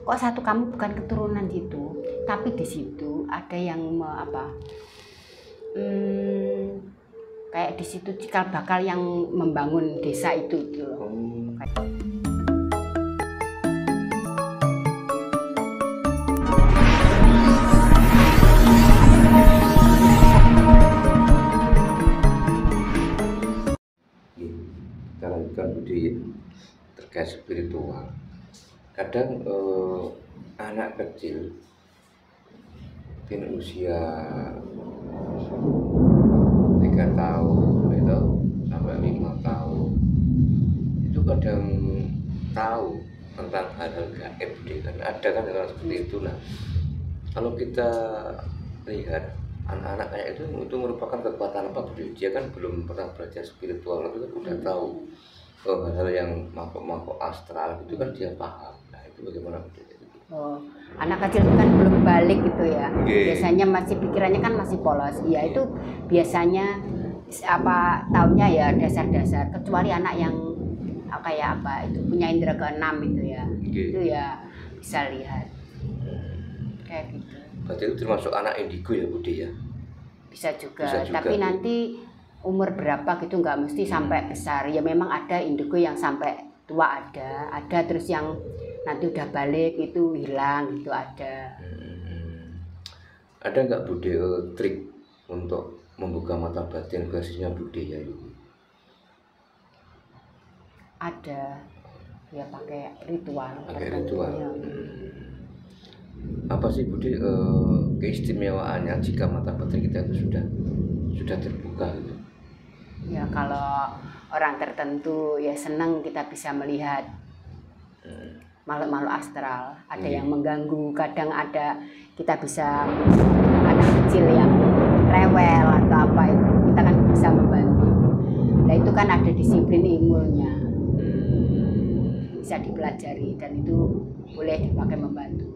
kok satu kamu bukan keturunan situ, tapi di situ ada yang kayak di situ cikal bakal yang membangun desa itu gitu loh. Kita lanjutkan Budi terkait spiritual. Kadang anak kecil mungkin usia 3 tahun itu sampai 5 tahun itu kadang tahu tentang hal-hal gaib, kan ada kan hal seperti itu. Nah, kalau kita lihat anak-anak kayak itu merupakan kekuatan apa, Budi? Dia kan belum pernah belajar spiritual, tapi kan udah tahu hal-hal yang makhluk astral itu kan dia paham. Nah, itu bagaimana, Budi? Oh, anak kecil itu kan belum balik gitu ya. Okay. Biasanya masih pikirannya kan masih polos. Ya itu biasanya taunya ya dasar-dasar. Kecuali anak yang kayak itu punya indera keenam itu ya. Okay. Itu ya bisa lihat. Kayak gitu. Berarti itu termasuk anak indigo ya, Budi ya? Bisa juga. Bisa juga. Tapi nanti umur berapa gitu nggak mesti sampai besar. Ya memang ada indigo yang sampai tua ada terus yang nanti udah balik itu hilang gitu ada. Ada nggak, Budi, trik untuk membuka mata batin versinya Budi ya itu? Ada, ya pakai ritual. Pakai ritual. Apa sih, Budi, keistimewaannya jika mata batin kita itu sudah terbuka gitu? Ya kalau orang tertentu ya senang kita bisa melihat makhluk-makhluk astral, ada yang mengganggu, kadang ada kita bisa anak kecil yang rewel atau apa itu kita kan bisa membantu. Nah itu kan ada disiplin ilmunya, bisa dipelajari dan itu boleh dipakai membantu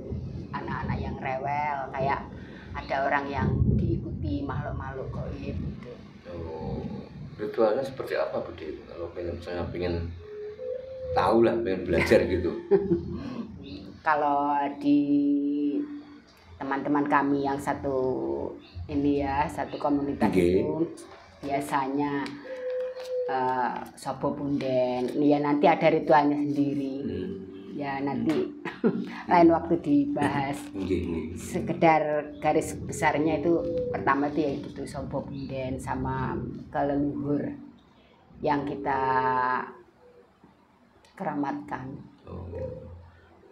anak-anak yang rewel, kayak ada orang yang diikuti makhluk-makhluk gaib gitu. Ritualnya seperti apa, Budi? Kalau misalnya pengen tahu lah, pengen belajar gitu. Kalau di teman-teman kami yang satu ini ya, satu komunitas itu biasanya sobo punden. Ya nanti ada ritualnya sendiri. Ya nanti lain waktu dibahas. Sekedar garis besarnya itu pertama itu ya gitu, sobo punden sama keleluhur yang kita keramatkan.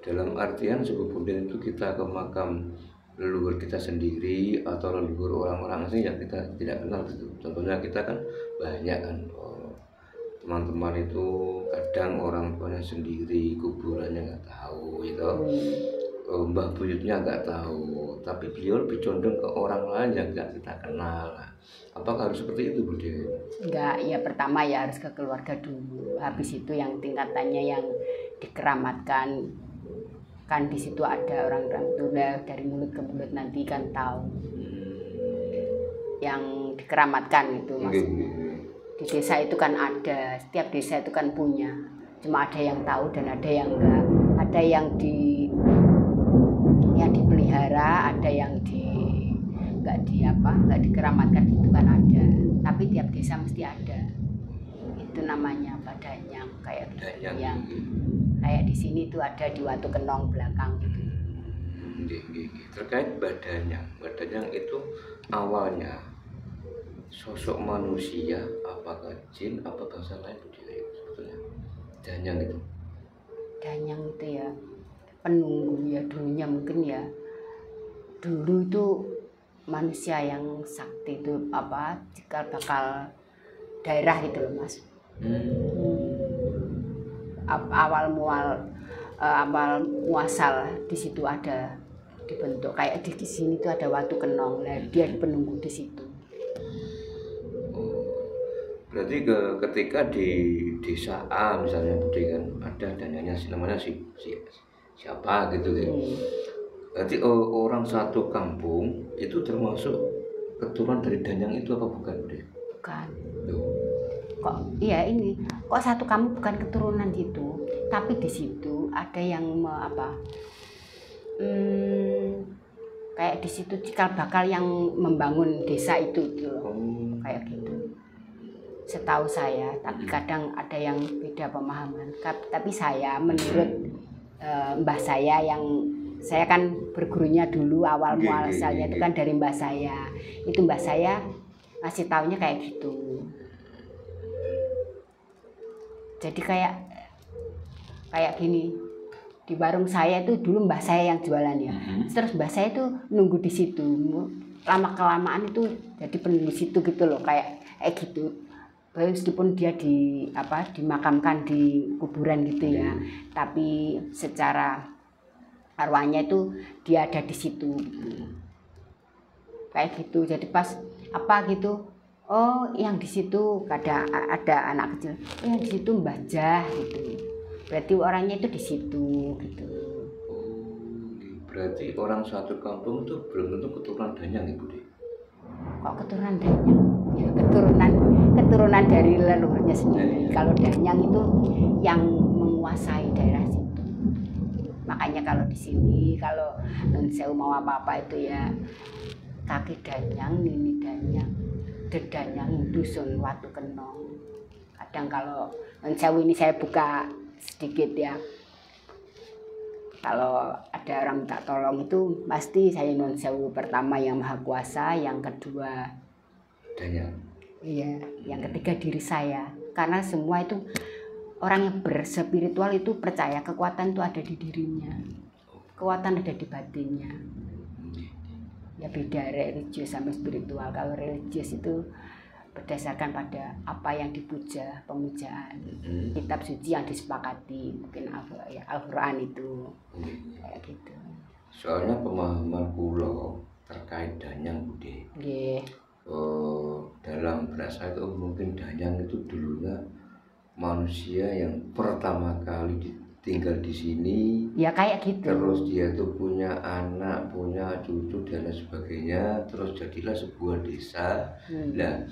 Dalam artian sobo punden itu kita ke makam leluhur kita sendiri atau leluhur orang-orang asing yang kita tidak kenal gitu. Contohnya kita kan banyak kan teman-teman itu kadang orang tuanya sendiri, kuburannya nggak tahu gitu. Mbah buyutnya nggak tahu, tapi beliau lebih condong ke orang lain yang nggak kita kenal. Apakah harus seperti itu, Budi? Enggak, ya pertama ya harus ke keluarga dulu. Habis itu yang tingkatannya yang dikeramatkan, kan di situ ada orang-orang tua dari mulut ke mulut nanti kan tahu. Yang dikeramatkan itu maksudnya. Di desa itu kan ada, setiap desa itu kan punya. Cuma ada yang tahu dan ada yang enggak. Ada yang dipelihara, ada yang nggak dikeramatkan itu kan ada. Tapi tiap desa mesti ada. Itu namanya badanyang, kayak yang kayak di sini tuh ada di Watu Kenong belakang gitu. Terkait badanyang itu awalnya sosok manusia, apakah jin, apa bangsa lain, Budi, sebetulnya danyang itu? Danyang itu ya penunggu ya dulunya mungkin ya. Dulu itu manusia yang sakti itu cikal bakal daerah itu loh, Mas. Awal muasal di situ ada dibentuk kayak di sini tuh ada Watu Kenong. Nah, dia penunggu di situ. Berarti ketika di desa A misalnya, Budi, kan ada dananya namanya siapa gitu kan. Berarti orang satu kampung itu termasuk keturunan dari danyang itu apa bukan, Budi? Bukan. Kok iya ini, kok satu kamu bukan keturunan situ, tapi di situ ada yang Kayak di situ cikal bakal yang membangun desa itu gitu loh. Kayak gitu. Setahu saya, tapi kadang ada yang beda pemahaman. Tapi saya menurut mbah saya yang saya kan bergurunya dulu awal muasalnya itu kan dari mbah saya. Itu mbah saya ngasih taunya kayak gitu. Jadi kayak gini. Di warung saya itu dulu mbah saya yang jualan ya. Terus mbah saya itu nunggu di situ. Lama kelamaan itu jadi penunggu situ gitu loh, kayak gitu. Meskipun dia dimakamkan di kuburan gitu ya, tapi secara arwahnya itu dia ada di situ gitu. Kayak gitu. Jadi pas apa gitu, oh yang di situ ada anak kecil, oh yang di situ Mbah Jah gitu. Berarti orangnya itu di situ gitu. Berarti orang satu kampung itu belum tentu keturunan Danyang Ibu deh. Kok keturunan Danyang? Ya, keturunan dari leluhurnya sendiri. Kalau Danyang itu yang menguasai daerah situ. Makanya kalau di sini kalau Nun Sewu mau apa-apa itu ya kaki Danyang, nini Danyang, Dedanyang dusun Watu Kenong. Kadang kalau Nun Sewu ini saya buka sedikit ya, kalau ada orang minta tolong itu pasti saya Nun Sewu pertama yang maha kuasa, yang kedua Danyang, iya, yang ketiga diri saya, karena semua itu orang yang berspiritual itu percaya kekuatan itu ada di dirinya, kekuatan ada di batinnya. Ya beda religius sama spiritual. Kalau religius itu berdasarkan pada apa yang dipuja, pemujaan, kitab suci yang disepakati, mungkin Al-Quran itu kayak gitu. Soalnya pemahaman kulo terkait Danyang Bude, dalam berasa itu mungkin Danyang itu dulunya manusia yang pertama kali tinggal di sini, ya kayak gitu. Terus dia tuh punya anak, punya cucu dan lain sebagainya, terus jadilah sebuah desa. Nah,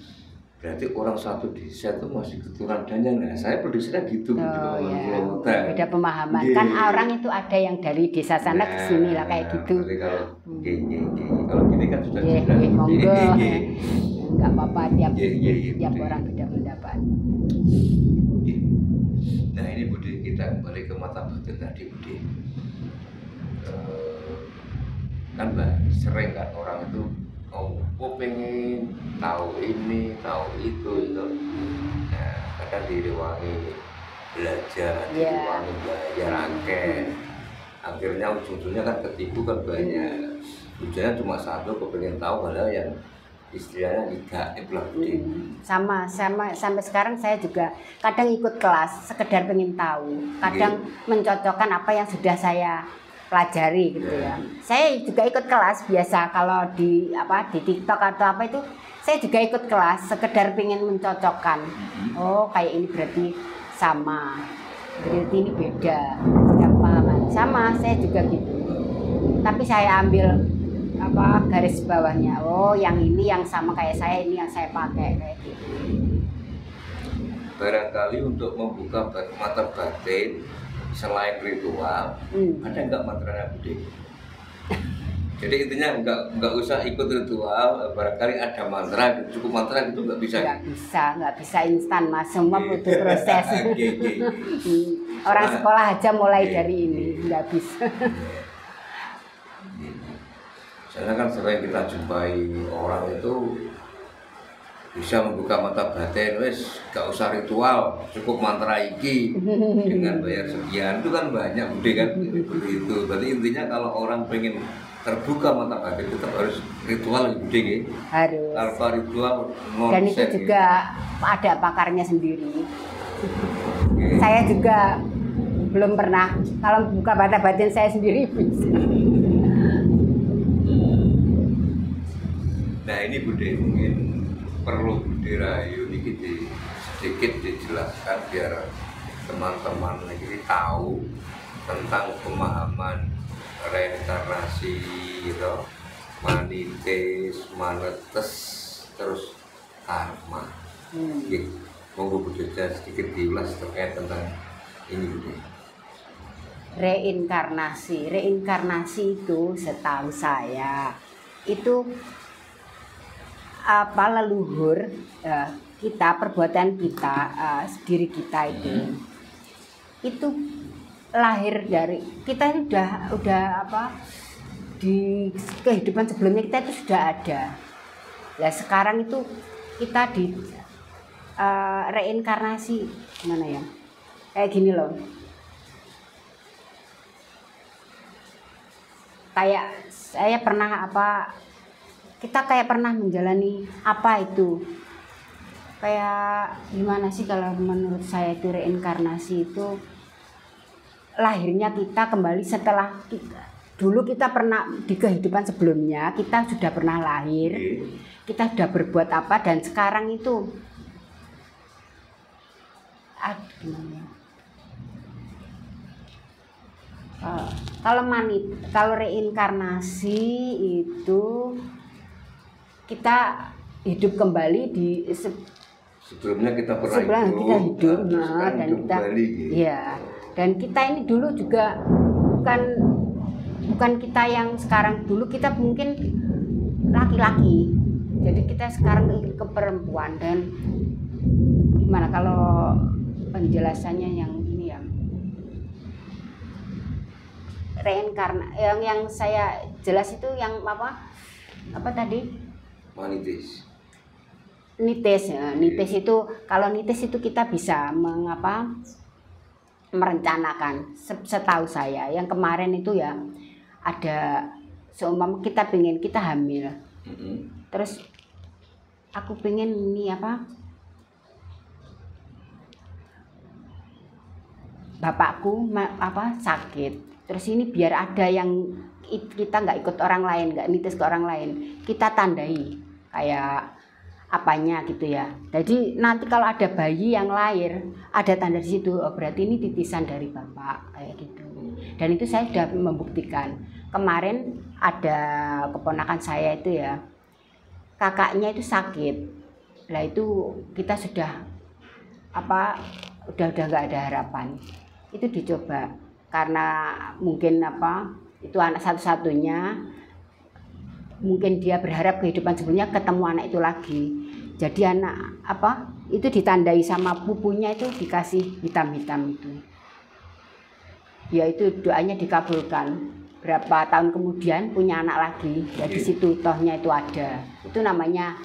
berarti orang satu desa itu masih keturunan Danyang. Nah, saya predisinya gitu. Oh ya, beda pemahaman. Kan orang itu ada yang dari desa sana ke sini lah kayak gitu. Kalau kalau gini kan sudah monggo. Enggak apa-apa, tiap orang beda pendapat. Nah, ini Bude, kita kembali ke mata batin tadi Bude. Kan sering kan orang itu pengen tahu ini, tahu itu. Nah, kadang direwangi belajar, direwangi bayar angket. Akhirnya ujung-ujungnya kan ketipu kan banyak. Tujuannya cuma satu, kepengen tahu hal yang istilahnya gaib lah. Sama sampai sekarang saya juga kadang ikut kelas sekedar pengen tahu, kadang mencocokkan apa yang sudah saya pelajari gitu ya. Saya juga ikut kelas biasa kalau di TikTok atau apa itu, saya juga ikut kelas sekedar pengen mencocokkan. Oh kayak ini berarti sama, berarti ini beda, yang pahaman sama, saya juga gitu. Tapi saya ambil garis bawahnya, oh yang ini yang sama kayak saya, ini yang saya pakai kayak gitu. Barangkali untuk membuka mata batin selain ritual, ada nggak mantranya Bude? Jadi intinya nggak usah ikut ritual, barangkali ada mantra, cukup mantra itu nggak bisa. Nggak bisa instan Mas, semua butuh proses. Orang sekolah aja mulai dari ini nggak bisa. Soalnya kan sering kita jumpai orang itu bisa membuka mata batin, wes gak usah ritual, cukup mantra iki dengan bayar sekian, itu kan banyak Bude kan begitu. Berarti intinya kalau orang pengen terbuka mata batin tetap harus ritual Bude gitu. Harus. Tanpa ritual nonsen. Dan itu juga ada pakarnya sendiri. Saya juga belum pernah, kalau buka mata batin saya sendiri bisa. Nah ini Bude mungkin perlu Bude Rahayu ini sedikit dijelaskan biar teman-teman ini tahu tentang pemahaman reinkarnasi gitu, manites, manetes, terus karma. Monggo Bude sedikit diulas terkait tentang ini Bude. Reinkarnasi itu setahu saya itu apa leluhur kita, perbuatan kita, diri kita itu lahir dari kita udah apa di kehidupan sebelumnya kita itu sudah ada. Nah sekarang itu kita di reinkarnasi gimana ya? Kayak gini loh. Kayak saya pernah kita kayak pernah menjalani apa itu, kayak gimana sih kalau menurut saya itu reinkarnasi itu lahirnya kita kembali setelah dulu kita pernah di kehidupan sebelumnya kita sudah pernah lahir, kita sudah berbuat apa, dan sekarang itu gimana? Kalau reinkarnasi itu kita hidup kembali di sebelumnya kita pernah hidup dan kita ya, dan kita ini dulu juga bukan kita yang sekarang. Dulu kita mungkin laki-laki, jadi kita sekarang ke perempuan. Dan gimana kalau penjelasannya yang ini ya, yang saya jelas itu yang apa tadi? Nitis itu, kalau nitis itu kita bisa merencanakan. Setahu saya yang kemarin itu ya ada seumpama kita hamil, terus aku pengen ini bapakku sakit. Terus ini biar ada yang kita nggak ikut orang lain, nggak nitis ke orang lain, kita tandai kayak apanya gitu ya. Jadi nanti kalau ada bayi yang lahir ada tanda di situ, oh berarti ini titisan dari bapak kayak gitu. Dan itu saya sudah membuktikan. Kemarin ada keponakan saya itu ya, kakaknya itu sakit. Lah itu kita sudah udah nggak ada harapan. Itu dicoba karena mungkin itu anak satu-satunya, mungkin dia berharap kehidupan sebelumnya ketemu anak itu lagi. Jadi anak itu ditandai sama pupunya, itu dikasih hitam-hitam itu. Ya itu doanya dikabulkan. Berapa tahun kemudian punya anak lagi. Jadi situ tohnya itu ada. Itu namanya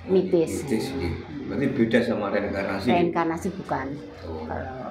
mitis. Berarti beda sama reinkarnasi. Reinkarnasi bukan. Kalau